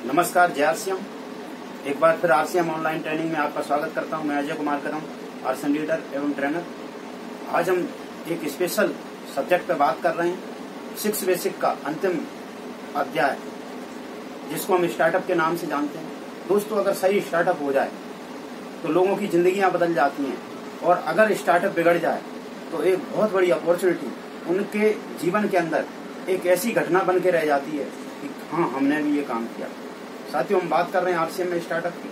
नमस्कार, जय आरसीएम। एक बार फिर आरसीएम ऑनलाइन ट्रेनिंग में आपका स्वागत करता हूं। मैं अजय कुमार कदम, आरसीएम लीडर एवं ट्रेनर। आज हम एक स्पेशल सब्जेक्ट पे बात कर रहे हैं, 6 बेसिक का अंतिम अध्याय, जिसको हम स्टार्टअप के नाम से जानते हैं। दोस्तों, अगर सही स्टार्टअप हो जाए तो लोगों की जिंदगियां बदल जाती हैं, और अगर स्टार्टअप बिगड़ जाए तो एक बहुत बड़ी अपॉर्चुनिटी उनके जीवन के अंदर एक ऐसी घटना बन के रह जाती है कि हाँ, हमने भी ये काम किया। साथियों, हम बात कर रहे हैं आरसीएम में स्टार्टअप की।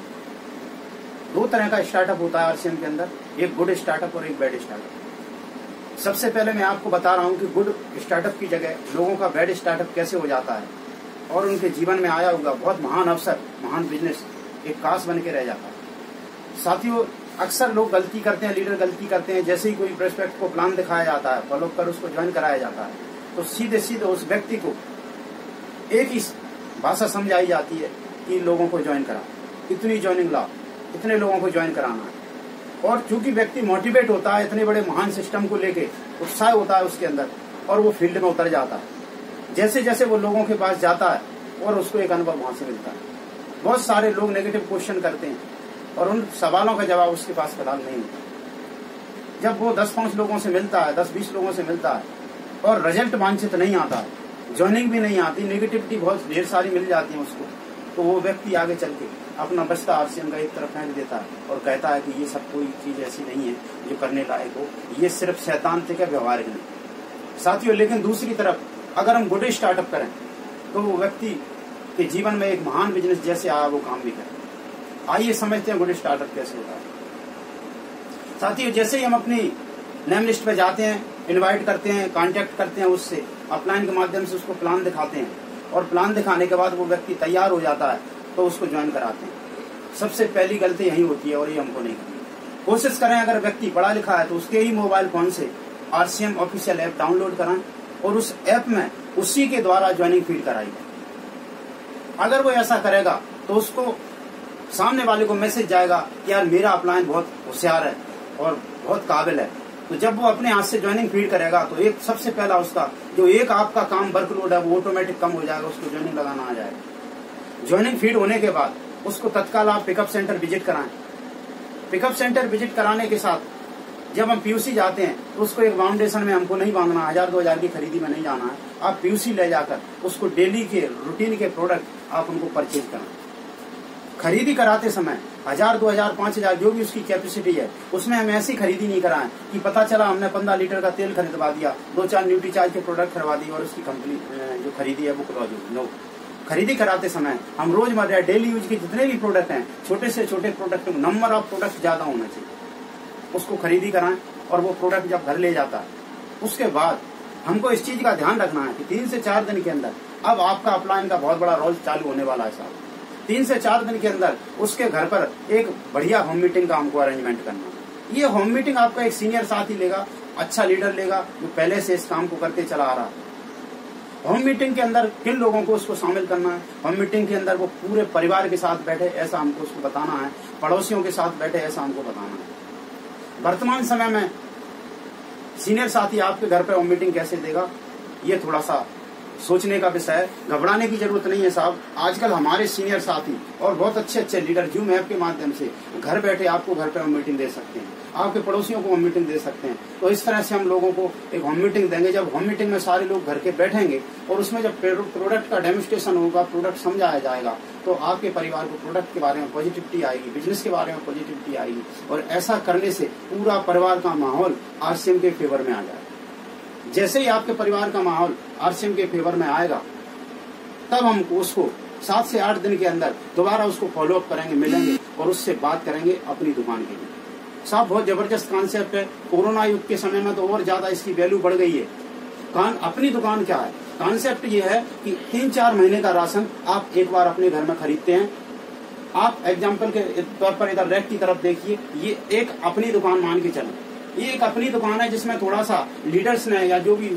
2 तरह का स्टार्टअप होता है आरसीएम के अंदर, एक गुड स्टार्टअप और एक बैड स्टार्टअप। सबसे पहले मैं आपको बता रहा हूं कि गुड स्टार्टअप की जगह लोगों का बैड स्टार्टअप कैसे हो जाता है और उनके जीवन में आया होगा बहुत महान अवसर, महान बिजनेस एक काश बन के रह जाता है। साथियों, अक्सर लोग गलती करते हैं, लीडर गलती करते हैं। जैसे ही कोई प्रोस्पेक्ट को प्लान दिखाया जाता है, फॉलो कर उसको ज्वाइन कराया जाता है, तो सीधे सीधे उस व्यक्ति को एक ही भाषा समझाई जाती है कि लोगों को ज्वाइन करा, इतनी ज्वाइनिंग ला, इतने लोगों को ज्वाइन कराना है। और चूंकि व्यक्ति मोटिवेट होता है, इतने बड़े महान सिस्टम को लेके उत्साह होता है उसके अंदर, और वो फील्ड में उतर जाता है। जैसे जैसे वो लोगों के पास जाता है और उसको एक अनुभव वहां से मिलता है। बहुत सारे लोग नेगेटिव क्वेश्चन करते हैं और उन सवालों का जवाब उसके पास फिलहाल नहीं होता। जब वो 10-5 लोगों से मिलता है, 10-20 लोगों से मिलता है और रिजल्ट वांछित नहीं आता है, ज्वाइनिंग भी नहीं आती, नेगेटिविटी बहुत ढेर सारी मिल जाती है उसको, तो वो व्यक्ति आगे चल के अपना बचता आरसीएम का एक तरफ फेंक देता है और कहता है कि ये सब कोई चीज ऐसी नहीं है जो करने लायक हो, ये सिर्फ सैद्धांतिक है, व्यवहारिक नहीं। साथियों, लेकिन दूसरी तरफ अगर हम गुड स्टार्टअप करें तो वो व्यक्ति के जीवन में एक महान बिजनेस जैसे आया वो काम भी करे। आइए समझते हैं गुड स्टार्टअप कैसे होता है। साथियों, जैसे ही हम अपनी नेम लिस्ट पे जाते हैं, इनवाइट करते हैं, कांटेक्ट करते हैं उससे, अपलाइन के माध्यम से उसको प्लान दिखाते हैं, और प्लान दिखाने के बाद वो व्यक्ति तैयार हो जाता है तो उसको ज्वाइन कराते हैं। सबसे पहली गलती यही होती है और ये हमको नहीं करनी। कोशिश करें, अगर व्यक्ति पढ़ा लिखा है तो उसके ही मोबाइल फोन से आरसीएम ऑफिशियल ऐप डाउनलोड कराएं और उस ऐप में उसी के द्वारा ज्वाइनिंग फीड कराई। अगर वो ऐसा करेगा तो उसको सामने वाले को मैसेज जाएगा कि यार मेरा अपलाइन बहुत होशियार है और बहुत काबिल है। तो जब वो अपने हाथ से ज्वाइनिंग फीड करेगा तो एक सबसे पहला उसका जो एक आपका काम वर्कलोड है वो ऑटोमेटिक कम हो जाएगा, उसको ज्वाइनिंग लगाना आ जाएगा। ज्वाइनिंग फीड होने के बाद उसको तत्काल आप पिकअप सेंटर विजिट कराएं। पिकअप सेंटर विजिट कराने के साथ जब हम पीयूसी जाते हैं तो उसको एक फाउंडेशन में हमको नहीं बांधना, 1000-2000 की खरीदी में नहीं जाना है। आप पीयूसी ले जाकर उसको डेली के रूटीन के प्रोडक्ट आप उनको परचेज कराएं। खरीदी कराते समय 1000, 2000, 5000 जो भी उसकी कैपेसिटी है, उसमें हम ऐसी खरीदी नहीं कराएं कि पता चला हमने 15 लीटर का तेल खरीदवा दिया, 2-4 न्यूट्रीचार्ज के प्रोडक्ट खरीदवा दिए और उसकी कंपनी जो खरीदी है वो क्लोज हो। नो, खरीदी कराते समय हम रोजमर्रा डेली यूज के जितने भी प्रोडक्ट हैं, छोटे से छोटे प्रोडक्ट, नंबर ऑफ प्रोडक्ट ज्यादा होना चाहिए, उसको खरीदी कराएं। और वो प्रोडक्ट जब घर ले जाता है उसके बाद हमको इस चीज का ध्यान रखना है कि 3 से 4 दिन के अंदर अब आपका अपलाइन का बहुत बड़ा रोल चालू होने वाला है साहब। 3 से 4 दिन के अंदर उसके घर पर एक बढ़िया होम मीटिंग का हमको अरेंजमेंट करना है। ये होम मीटिंग आपका एक सीनियर साथी लेगा, अच्छा लीडर लेगा जो पहले से इस काम को करते चला आ रहा है। होम मीटिंग के अंदर किन लोगों को उसको शामिल करना है? होम मीटिंग के अंदर वो पूरे परिवार के साथ बैठे ऐसा हमको उसको बताना है, पड़ोसियों के साथ बैठे ऐसा हमको बताना है। वर्तमान समय में सीनियर साथी आपके घर पे होम मीटिंग कैसे देगा, ये थोड़ा सा सोचने का विषय है। घबराने की जरूरत नहीं है साहब। आजकल हमारे सीनियर साथी और बहुत अच्छे अच्छे लीडर जूम ऐप के माध्यम से घर बैठे आपको घर पे होम मीटिंग दे सकते हैं, आपके पड़ोसियों को होम मीटिंग दे सकते हैं। तो इस तरह से हम लोगों को एक होम मीटिंग देंगे। जब होम मीटिंग में सारे लोग घर के बैठेंगे और उसमें जब प्रोडक्ट का डेमोन्स्ट्रेशन होगा, प्रोडक्ट समझाया जाएगा, तो आपके परिवार को प्रोडक्ट के बारे में पॉजिटिविटी आएगी, बिजनेस के बारे में पॉजिटिविटी आएगी, और ऐसा करने से पूरा परिवार का माहौल आरसीएम के फेवर में आ जाएगा। जैसे ही आपके परिवार का माहौल आरसीएम के फेवर में आएगा, तब हम उसको 7 से 8 दिन के अंदर दोबारा उसको फॉलोअप करेंगे, मिलेंगे और उससे बात करेंगे अपनी दुकान के लिए। साहब, बहुत जबरदस्त कॉन्सेप्ट है। कोरोना युग के समय में तो और ज्यादा इसकी वैल्यू बढ़ गई है। अपनी दुकान क्या है? कॉन्सेप्ट ये है कि 3-4 महीने का राशन आप एक बार अपने घर में खरीदते हैं। आप एग्जाम्पल के तौर पर इधर रैक की तरफ देखिए, ये एक अपनी दुकान मान के चलें। ये एक अपनी दुकान है जिसमें थोड़ा सा लीडर्स ने या जो भी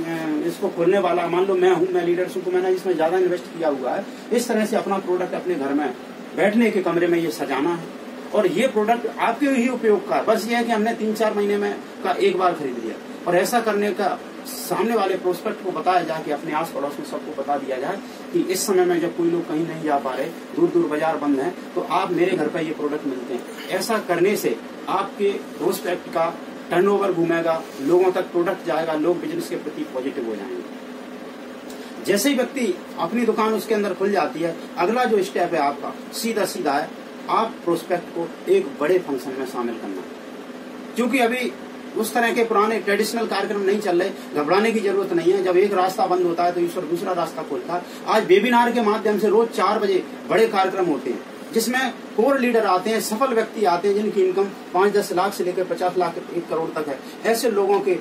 इसको खोलने वाला, मान लो मैं लीडर्स हूँ तो मैंने इसमें ज्यादा इन्वेस्ट किया हुआ है। इस तरह से अपना प्रोडक्ट अपने घर में बैठने के कमरे में ये सजाना है और ये प्रोडक्ट आपके ही उपयोग का है। बस ये है कि हमने 3-4 महीने में का एक बार खरीद लिया, और ऐसा करने का सामने वाले प्रोस्पेक्ट को बताया जाए कि अपने आस पड़ोस में सबको बता दिया जाए कि इस समय में जब कोई लोग कहीं नहीं जा पा रहे, दूर दूर बाजार बंद है, तो आप मेरे घर पर ये प्रोडक्ट मिलते हैं। ऐसा करने से आपके प्रोस्पेक्ट का टर्नओवर घूमेगा, लोगों तक प्रोडक्ट जाएगा, लोग बिजनेस के प्रति पॉजिटिव हो जाएंगे। जैसे ही व्यक्ति अपनी दुकान उसके अंदर खुल जाती है, अगला जो स्टेप है आपका सीधा सीधा है, आप प्रोस्पेक्ट को एक बड़े फंक्शन में शामिल करना। क्योंकि अभी उस तरह के पुराने ट्रेडिशनल कार्यक्रम नहीं चल रहे, घबराने की जरूरत नहीं है। जब एक रास्ता बंद होता है तो ईश्वर दूसरा रास्ता खोलता है। आज वेबिनार के माध्यम से रोज 4 बजे बड़े कार्यक्रम होते हैं, जिसमें कोर लीडर आते हैं, सफल व्यक्ति आते हैं, जिनकी इनकम 5-10 लाख से लेकर 50 लाख 1 करोड़ तक है। ऐसे लोगों के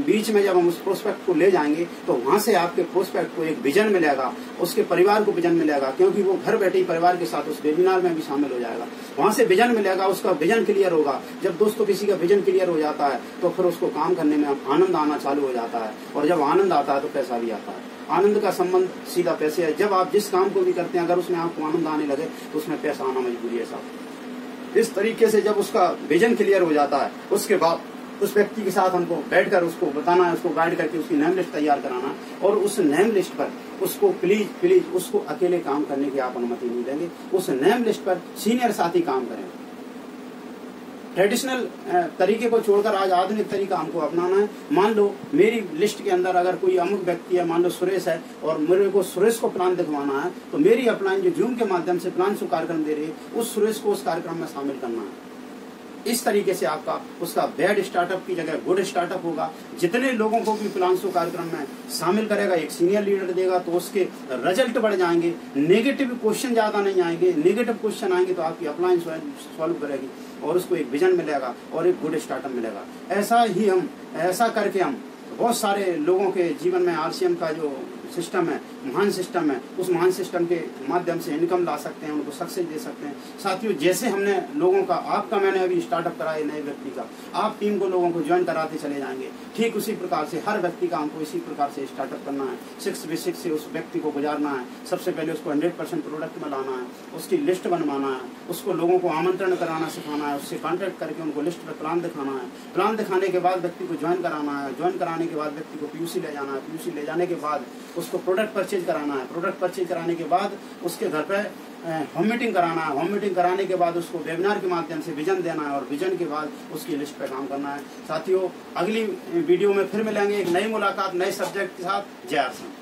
बीच में जब हम उस प्रोस्पेक्ट को ले जाएंगे तो वहां से आपके प्रोस्पेक्ट को एक विजन मिलेगा, उसके परिवार को विजन मिलेगा, क्योंकि वो घर बैठे ही परिवार के साथ उस वेबिनार में भी शामिल हो जाएगा। वहां से विजन मिलेगा, उसका विजन क्लियर होगा। जब दोस्तों किसी का विजन क्लियर हो जाता है तो फिर उसको काम करने में आनंद आना चालू हो जाता है, और जब आनंद आता है तो पैसा भी आता है। आनंद का संबंध सीधा पैसे है। जब आप जिस काम को भी करते हैं, अगर उसमें आपको आनंद आने लगे तो उसमें पैसा आना मजबूरी है साहब। इस तरीके से जब उसका विजन क्लियर हो जाता है, उसके बाद उस व्यक्ति के साथ हमको बैठकर उसको बताना है, उसको गाइड करके उसकी नेम लिस्ट तैयार कराना है, और उस नेम लिस्ट पर उसको प्लीज उसको अकेले काम करने की आप अनुमति नहीं देंगे। उस नेम लिस्ट पर सीनियर साथी काम करेंगे। ट्रेडिशनल तरीके को छोड़कर आज आधुनिक तरीका हमको अपनाना है। मान लो मेरी लिस्ट के अंदर अगर कोई अमुक व्यक्ति है, मान लो सुरेश है, और मेरे को सुरेश को प्लान दिखवाना है, तो मेरी अपलाइन जो जूम के माध्यम से प्लान शो कार्यक्रम दे रही है, उस सुरेश को उस कार्यक्रम में शामिल करना है। इस तरीके से आपका उसका बैड स्टार्टअप की जगह गुड स्टार्टअप होगा। जितने लोगों को भी प्लान शो कार्यक्रम में शामिल करेगा, एक सीनियर लीडर देगा, तो उसके रिजल्ट बढ़ जाएंगे। नेगेटिव क्वेश्चन ज्यादा नहीं आएंगे। नेगेटिव क्वेश्चन आएंगे तो आपकी अपलाइन सॉल्व करेगी, और उसको एक विजन मिलेगा और एक गुड स्टार्टअप मिलेगा। ऐसा करके हम बहुत सारे लोगों के जीवन में आरसीएम का जो सिस्टम है, महान सिस्टम है, उस महान सिस्टम के माध्यम से इनकम ला सकते हैं, उनको सक्सेस दे सकते हैं। साथियों, जैसे हमने लोगों का, आपका मैंने अभी स्टार्टअप कराया नए व्यक्ति का, आप टीम को लोगों को ज्वाइन कराते चले जाएंगे। ठीक उसी प्रकार से हर व्यक्ति का हमको इसी प्रकार से स्टार्टअप करना है। 6 बेसिक से उस व्यक्ति को गुजारना है। सबसे पहले उसको 100% प्रोडक्ट में लाना है, उसकी लिस्ट बनवाना है, उसको लोगों को आमंत्रण कराना सिखाना है, उससे कॉन्टेक्ट करके उनको लिस्ट पर प्लान दिखाना है। प्लान दिखाने के बाद व्यक्ति को ज्वाइन कराना है। ज्वाइन कराने के बाद व्यक्ति को पीयूसी ले जाना है। पीयूसी ले जाने के बाद उसको प्रोडक्ट परचेज कराना है। प्रोडक्ट परचेज कराने के बाद उसके घर पे होम मीटिंग कराना है। होम मीटिंग कराने के बाद उसको वेबिनार के माध्यम से विजन देना है, और विजन के बाद उसकी लिस्ट पे काम करना है। साथियों, अगली वीडियो में फिर मिलेंगे एक नई मुलाकात नए सब्जेक्ट के साथ। जय आर।